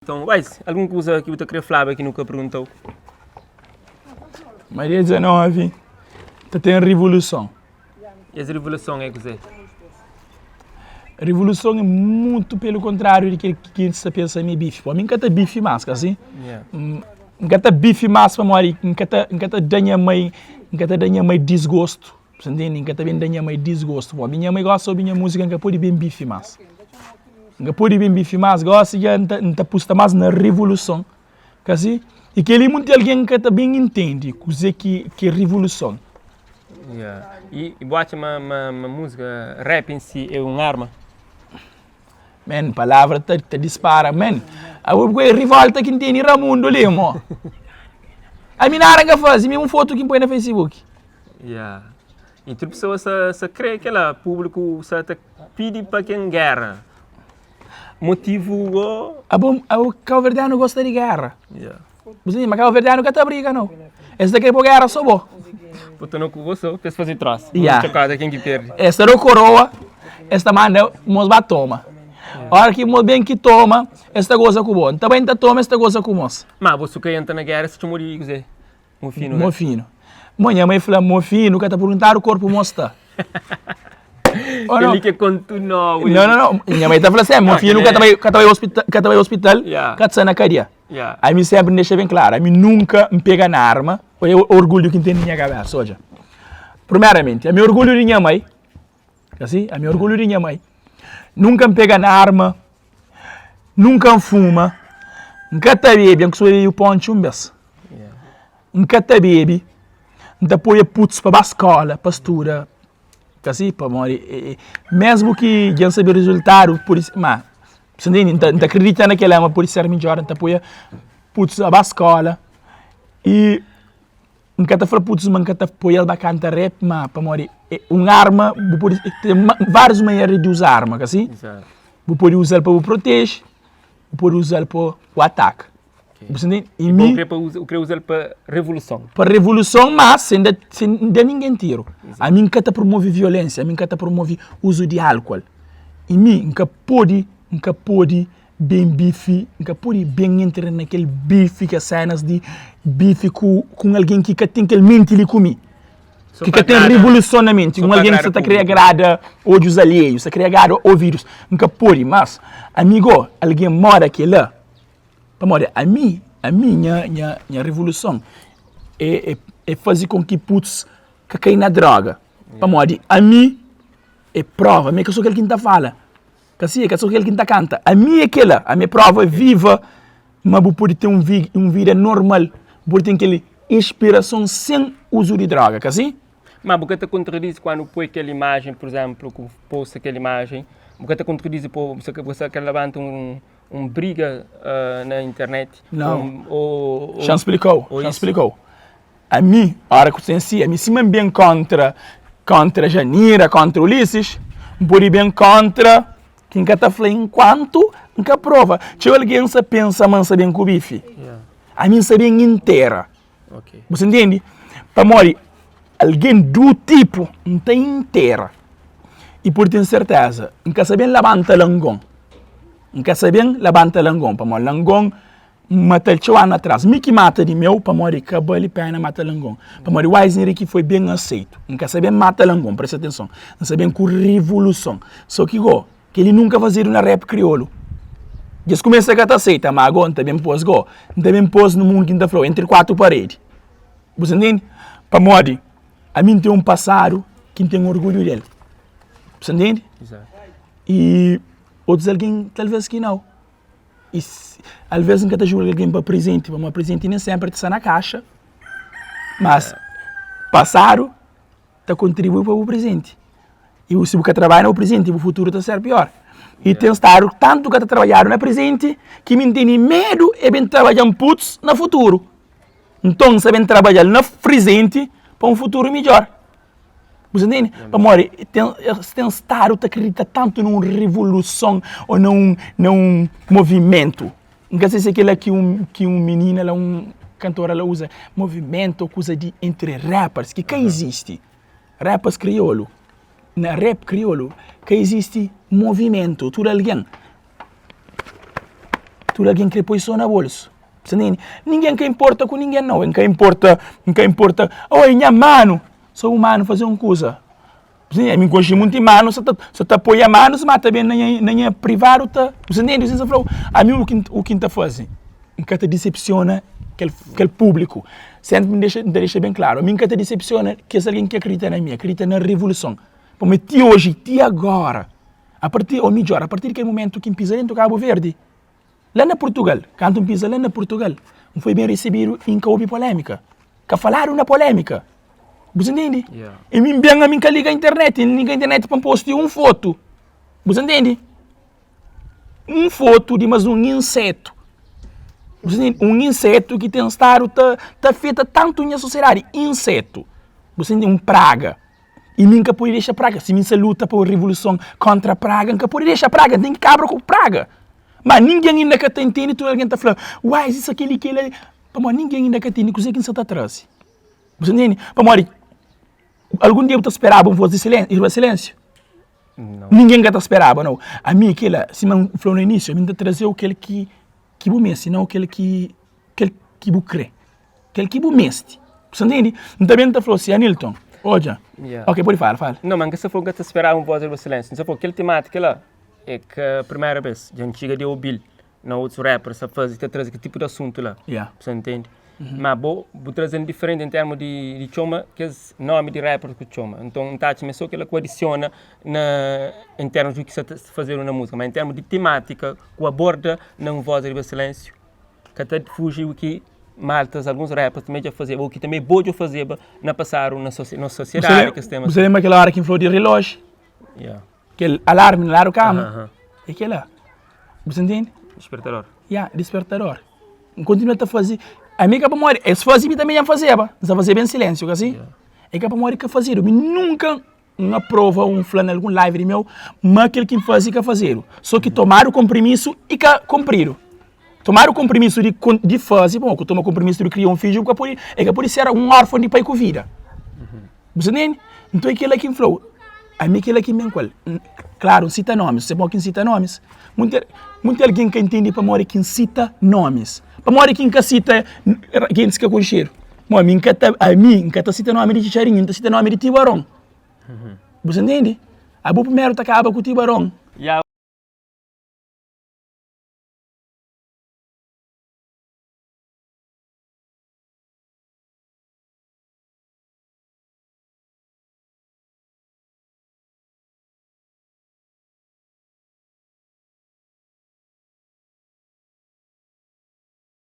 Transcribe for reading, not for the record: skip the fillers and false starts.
Então, alguma coisa que você queria falar que nunca perguntou? Maria 19, tem a revolução. E essa revolução é que você? A revolução é muito pelo contrário do que você pensa em bife. Para mim, não tem bife mais, assim. Não tem bife mais para morrer. Não tem mais desgosto. Você entende? Não tem mais desgosto. A minha mãe gosta da minha música, não pode bem bife mais. Não pode bem bife mais. Gosta de não pusta mais na revolução. Assim? E que ele muito alguém que também entende que é revolução. E boate uma música rap em si é uma arma. Man, palavra te dispara, man. A revolta que tem em Ramundo ali, mo. A minha aranga faz, mesmo foto que põe na Facebook. E tu pessoas se crê que o público se pede para quem guerra. Motivo o Cabo Verdeano gosta de guerra. Mas Cabo Verdeano que tá briga, não. Esse daqui é por guerra só bom. Porque não com você, quer fazer troço. Chocada quem que perde. Esta é coroa, esta manda, nós vai toma. A hora que nós bem que toma, esta goza com bom. Também tá toma, esta goza com nós. Mas você que entra na guerra, se tu morir, você. Mofino. Mofino. Minha mãe fala, mofino, que tá perguntando o corpo mostra. Ele que continua. Não. Minha mãe tá falando assim, mofino, que tá no hospital, que tá na cadeia. Aí me sempre deixa bem claro, aí me nunca me pega na arma, é o orgulho que tem na minha cabeça, hoje. Primeiramente, é meu orgulho de minha mãe, assim, é meu orgulho de minha mãe. Nunca me pega na arma, nunca me fuma, nunca te bebe, que sou eu ponte um beijo. Nunca te bebe, nunca põe putz para a escola, pastura, assim, para morrer. Mesmo que já sabe o resultado, por isso, mas você não acredita naquela arma, por isso é melhor, não põe putz para a escola. E nunca te fala putz, mas nunca te põe ela para cantar rap, mas para morrer. Uma arma, tem várias maneiras de usar arma, assim. Você pode usar para o proteger, pode usar para o ataque. Você entende? E mim, eu queria usar para revolução. Para revolução, mas sem ninguém tiro. A mim nunca te promove violência, a mim nunca te promove uso de álcool. E mim nunca pode bem bife, nunca pode bem entrar naquele bife que cenas de bife com alguém que tem que mentir comigo. Que tem revolucionamento, com alguém que está criando agrada ódios alheios, está criando agrada ouvidos. Nunca pode, mas, amigo, alguém mora aqui lá. A minha revolução é fazer com que putz que caia na droga. A mim é prova, que eu sou aquele que está fala. Que eu sou aquele que está canta. A minha é aquela, a minha prova é viva, mas eu pode ter uma vida normal, pode ter aquela inspiração sem uso de droga, assim? Mas você te contradiz quando põe aquela imagem, por exemplo, que posta aquela imagem, você te contradiz por você que levanta briga na internet? Não. Já explicou. A mim, a hora que eu sentia, a mim se me bem contra Janira, contra Ulisses, por bem contra quem que está falando enquanto nunca prova. Se alguém se pensa, mas bem com o bife. A mim se bem inteira. Você entende? Para morrer, alguém do tipo não tem inteira. E por ter certeza, nunca se bem levanta langão. Nunca se bem levanta langão. Para morrer, langão mata o ano atrás. Me que mata de meu, para morrer, acabou ele pena mata langão. Para morrer, o Eisner que foi bem aceito. Nunca se bem mata langão, presta atenção. Não se bem com revolução. Só que ele nunca fazia uma rap crioulo. Eles começam a aceita, mas agora também pôs também pôs no mundo que está falando, entre quatro paredes. Você entende? Para morrer, a mim tem um passado que tem orgulho dele. Você entende? Exato. E outros alguém, talvez que não. E às vezes nunca te ajuda alguém para presente, mas presente nem sempre está na caixa. Mas passado está contribui para o presente. E se você trabalha no presente, o futuro está ser pior. E tem estar tanto que está trabalhando no presente que me tem medo de bem trabalhar putz no futuro. Então, você vem trabalhar no presente para um futuro melhor. Você entende? Amor, tem estar que acredita tanto numa revolução ou num movimento. Não sei se é aquela que um menino, cantora, ela usa. Movimento, coisa de entre rappers, que existe. Rappers crioulo. Na rap crioulo, que existe movimento. Tudo alguém tu alguém que põe só na bolsa. Ninguém que importa com ninguém não, nunca importa, oi, minha mano, sou humano fazer uma coisa. A mim gosto muito de mano, se tu apoia mano, se mata bem na privado, tá. Você entende? Você falou, a mim o que está fazendo, nunca te decepciona aquele público. Sempre me deixa bem claro, a mim nunca te decepciona que é alguém que acredita na minha, acredita na revolução. Como ti hoje, ti agora, a partir daquele momento que pisa dentro do Cabo Verde, lá na Portugal, quando pisa lá na Portugal, não foi bem recebido em que houve polêmica, que falaram na polêmica. Você entende? Yeah. E me bem a mim que liga a internet para postar uma foto. Você entende? Uma foto de mais um inseto. Você entende? Um inseto que tem estado tá feita tanto na sociedade. Inseto. Você entende? Praga. E nunca pode deixar praga. Se você luta por revolução contra a praga, nunca pode deixar praga. Tem que cabra com praga. Mas ninguém ainda que está entendendo, tu alguém está falando, uai, isso aquele. Mas ninguém ainda que entende, que você está atrás. Você entende? Algum dia eu esperava um voz de silêncio? Não. Ninguém que esperava, não. A mim, se eu falou no início, eu me trazer aquele que eu meste, não aquele que eu crê. Aquele que eu meste. Você entende? Então, também falou assim, Anilton, olha. Yeah. Ok, pode falar. Não, mas você falou que você esperava um voz de silêncio. Você falou que aquele temática lá é que a primeira vez, de antiga de Obil, na outros rappers, a fazer, trazer que tipo de assunto lá. Yeah. Você entende? Mas vou trazendo diferente em termos de choma, que é nome de rapper que choma. Então, tá, começou que ela adiciona em termos do que você fazer na música, mas em termos de temática, que aborda na voz de silêncio, que até fuge o que maltas, alguns rappers também já faziam, ou que também pode fazer na passar na sociedade. Você lembra aquela hora que falou de relógio? Yeah. Aquele alarme no cama? É aquele lá. Você entende? Despertador. Despertador. Continua a fazer. A minha capa morre, esse fazia também já fazia, não fazia bem silêncio, assim? Yeah. É capa morre que fazia, eu nunca aprova um flano, algum live meu, mas aquele que fazia que fazer. Só que tomar o compromisso e que cumpriram. Tomar o compromisso de fazer, bom, que toma o compromisso de criar um filho, que por isso era um órfão de pai com vida. Você entende? Então aquele que falou, a mim aquele que me qual, claro, cita nomes, você pode cita nomes. Muito alguém que entende para morrer quem cita nomes. Para morrer quem cita quem se quer com cheiro. A mim que cita nome de chicharinho, cita nome de tibarão. Você entende? A boa primeiro acaba com o tibarão.